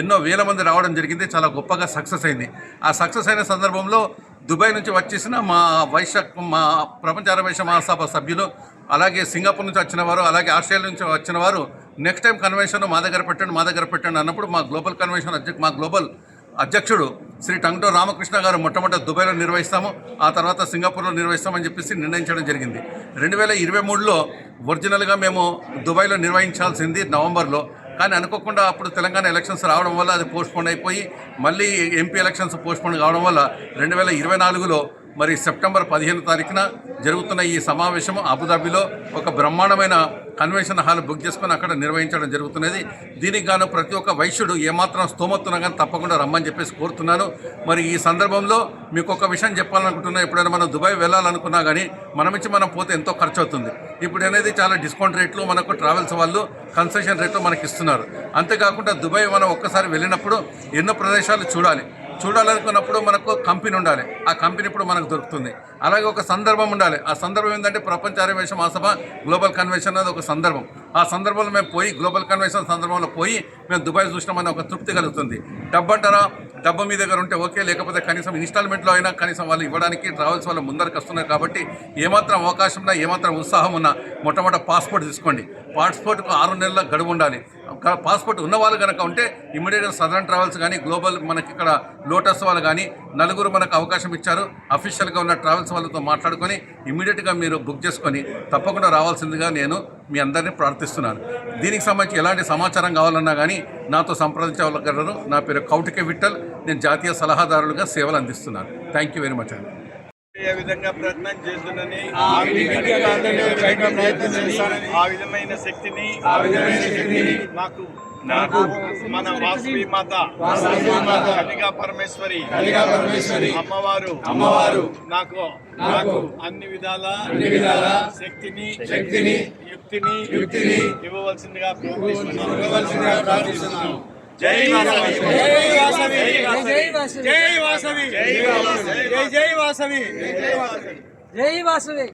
ఎన్నో వేల మంది రావడం జరిగింది. చాలా గొప్పగా సక్సెస్ అయింది. ఆ సక్సెస్ అయిన సందర్భంలో దుబాయ్ నుంచి వచ్చేసిన మా ప్రపంచ ఆర్యవైశ్య మహాసభ సభ్యులు, అలాగే సింగపూర్ నుంచి వచ్చిన వారు, అలాగే ఆస్ట్రేలియా నుంచి వచ్చిన వారు నెక్స్ట్ టైం కన్వెన్షన్ మా దగ్గర పెట్టండి అన్నప్పుడు మా గ్లోబల్ కన్వెన్షన్ గ్లోబల్ అధ్యక్షుడు శ్రీ టంగుటూరి రామకృష్ణ గారు మొట్టమొదటి దుబాయ్లో నిర్వహిస్తాము, ఆ తర్వాత సింగపూర్లో నిర్వహిస్తామని చెప్పేసి నిర్ణయించడం జరిగింది. 2023లో ఒరిజినల్గా మేము దుబాయ్లో నిర్వహించాల్సింది నవంబర్లో. కానీ అనుకోకుండా అప్పుడు తెలంగాణ ఎలక్షన్స్ రావడం వల్ల అది పోస్ట్పోన్ అయిపోయి మళ్ళీ ఎంపీ ఎలక్షన్స్ పోస్ట్పోన్ కావడం వల్ల 2024లో మరి సెప్టెంబర్ 15వ తారీఖున జరుగుతున్న ఈ సమావేశం అబుదాబిలో ఒక బ్రహ్మాండమైన కన్వెన్షన్ హాల్ బుక్ చేసుకొని అక్కడ నిర్వహించడం జరుగుతున్నది. దీనికి గాను ప్రతి ఒక్క వైశ్యుడు ఏమాత్రం స్తోమత్తున్నా కానీ తప్పకుండా రమ్మని చెప్పేసి కోరుతున్నాను. మరి ఈ సందర్భంలో మీకు ఒక విషయం చెప్పాలనుకుంటున్నా, ఎప్పుడైనా మనం దుబాయ్ వెళ్ళాలనుకున్నా కానీ మనం పోతే ఎంతో ఖర్చు అవుతుంది. ఇప్పుడు అనేది చాలా డిస్కౌంట్ రేట్లు మనకు ట్రావెల్స్ వాళ్ళు కన్సెషన్ రేట్లు మనకి ఇస్తున్నారు. అంతేకాకుండా దుబాయ్ మనం ఒక్కసారి వెళ్ళినప్పుడు ఎన్నో ప్రదేశాలు చూడాలనుకున్నప్పుడు మనకు కంపెనీ ఉండాలి. ఆ కంపెనీ ఇప్పుడు మనకు దొరుకుతుంది. అలాగే ఒక సందర్భం ఉండాలి. ఆ సందర్భం ఏంటంటే ప్రపంచ ఆర్యవైశ్య మహాసభ గ్లోబల్ కన్వెన్షన్ అనేది ఒక సందర్భం. ఆ సందర్భంలో మేము పోయి గ్లోబల్ కన్వెన్షన్ సందర్భంలో పోయి మేము దుబాయ్ చూసినామని ఒక తృప్తి కలుగుతుంది. డబ్బు అంటారా, డబ్బు మీ దగ్గర ఉంటే ఓకే, లేకపోతే కనీసం ఇన్స్టాల్మెంట్లో అయినా కనీసం వాళ్ళు ఇవ్వడానికి ట్రావెల్స్ వాళ్ళు ముందరకు వస్తున్నారు. కాబట్టి ఏమాత్రం అవకాశం ఉన్నా, ఏమాత్రం ఉత్సాహం ఉన్నా మొట్టమొదటి పాస్పోర్ట్ తీసుకోండి. పాస్పోర్ట్కు 6 నెలల గడువు ఉండాలి. పాస్పోర్ట్ ఉన్న వాళ్ళు కనుక ఉంటే ఇమ్మీడియట్గా సదరన్ ట్రావెల్స్ కానీ గ్లోబల్ మనకి ఇక్కడ లోటస్ వాళ్ళు కానీ నలుగురు మనకు అవకాశం ఇచ్చారు. అఫీషియల్గా ఉన్న ట్రావెల్స్ వాళ్ళతో మాట్లాడుకొని ఇమ్మీడియట్గా మీరు బుక్ చేసుకొని తప్పకుండా రావాల్సిందిగా నేను మీ అందరినీ ప్రార్థిస్తున్నాను. దీనికి సంబంధించి ఎలాంటి సమాచారం కావాలన్నా కానీ నాతో సంప్రదించగలరు. నా పేరు కౌటిక విఠల్. నేను జాతీయ సలహాదారులుగా సేవలు అందిస్తున్నాను. థ్యాంక్ యూ వెరీ మచ్ అండి. ఏ విధంగా ప్రయత్నం చేస్తుందని ఆ విధమైన శక్తిని నాకు మన వాసవి మాత కన్యకా పరమేశ్వరి అమ్మవారు నాకు అన్ని విధాల శక్తిని యుక్తిని ఇవ్వవలసిందిగా ప్రార్థిస్తున్నాను. జై వాసవి, జై వాసవి, జై వాసవి, జై వాసవి, జై వాసవి.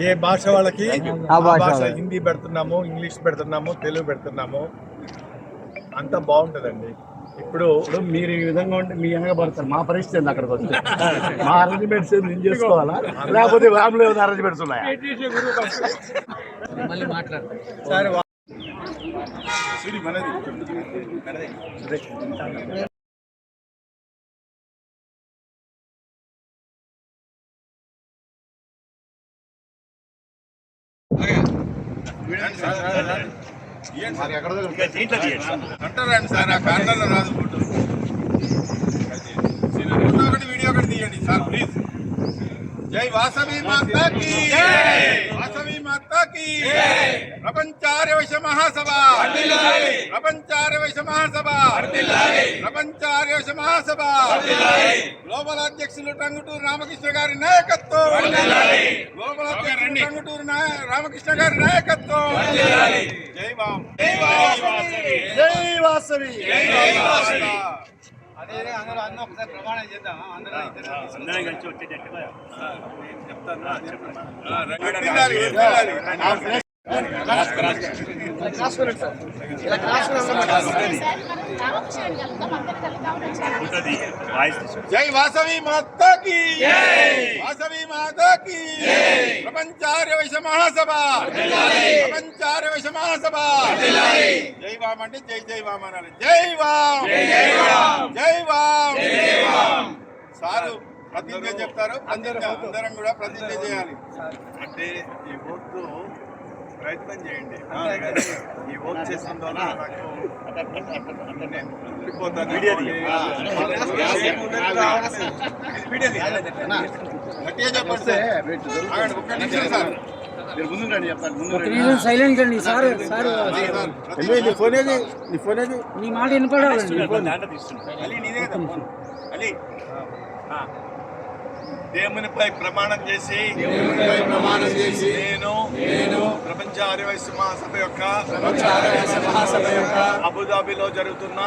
ఏ భాష వాళ్ళకి ఆ భాష హిందీ పెడుతున్నాము, ఇంగ్లీష్ పెడుతున్నాము, తెలుగు పెడుతున్నాము, అంతా బాగుంటుందండి. ఇప్పుడు మీరు ఈ విధంగా ఉంటే మీ వెనక పడతారు. మా పరిస్థితి అక్కడికి వస్తే మా అరేంజ్మెంట్స్ నేను చేసుకోవాలా, లేకపోతే ఫ్యామిలీ అరేంజ్మెంట్స్ ఉన్నాయా? మళ్ళీ మాట్లాడతాం. అంటారండి సార్, ఆ కార్నర్లో రాదు ఫోటో. వీడియో ఒకటి తీయండి సార్ ప్లీజ్. జై వాసవి మాతాకి, వాసవి మాతాకి. ప్రపంచ ఆర్యవైశ్య మహాసభ, ప్రపంచ ఆర్యవైశ్య మహాసభ, ప్రపంచ ఆర్యవైశ్య మహాసభ. గ్లోబల్ అధ్యక్షులు టంగుటూరి రామకృష్ణ గారి నాయకత్వం, గ్లోబల్ అధ్యక్షులు టంగుటూరి రామకృష్ణ గారి నాయకత్వం. జై వామ్, జై వాసవి, జై వాసవి, జై వాసవి. అందరూ అన్న ఒకసారి ప్రమాణం చేద్దాం. అందరం కలిసి వచ్చేటట్టుగా చెప్తాను. జై వాసవి మాతాకి, వాసవి మాతాకి. ప్రపంచ ఆర్యవైశ్య మహాసభ, ప్రపంచ ఆర్యవైశ్య మహాసభ. జై వామ్ అంటే జై వామ్ అనాలి. జై వామ్, జై వామ్. సారు ప్రతిజ్ఞ చెప్తారు. అందరం కూడా ప్రతిజ్ఞ చేయాలి. అంటే ఈ ఓటు ప్రయత్నం చేయండి. ఈ ఓట్ చేసిన ద్వారా నాకు ఉండిపోతాను. గట్టిగా చెప్పండి సార్. ఒక్క నిమిషం సార్, మీరు ముందు రండి చెప్తాను. సైలెంట్ అండి సార్. ఫోన్ ఏది? నీ ఫోన్ ఏది? నీ మాట వినపడాలి. నీదే కదా ఫోన్. అలీ దేవునిపై ప్రమాణం చేసి నేను ప్రపంచ ఆర్యవైశ్య మహాసభ యొక్క అబుదాబిలో జరుగుతున్న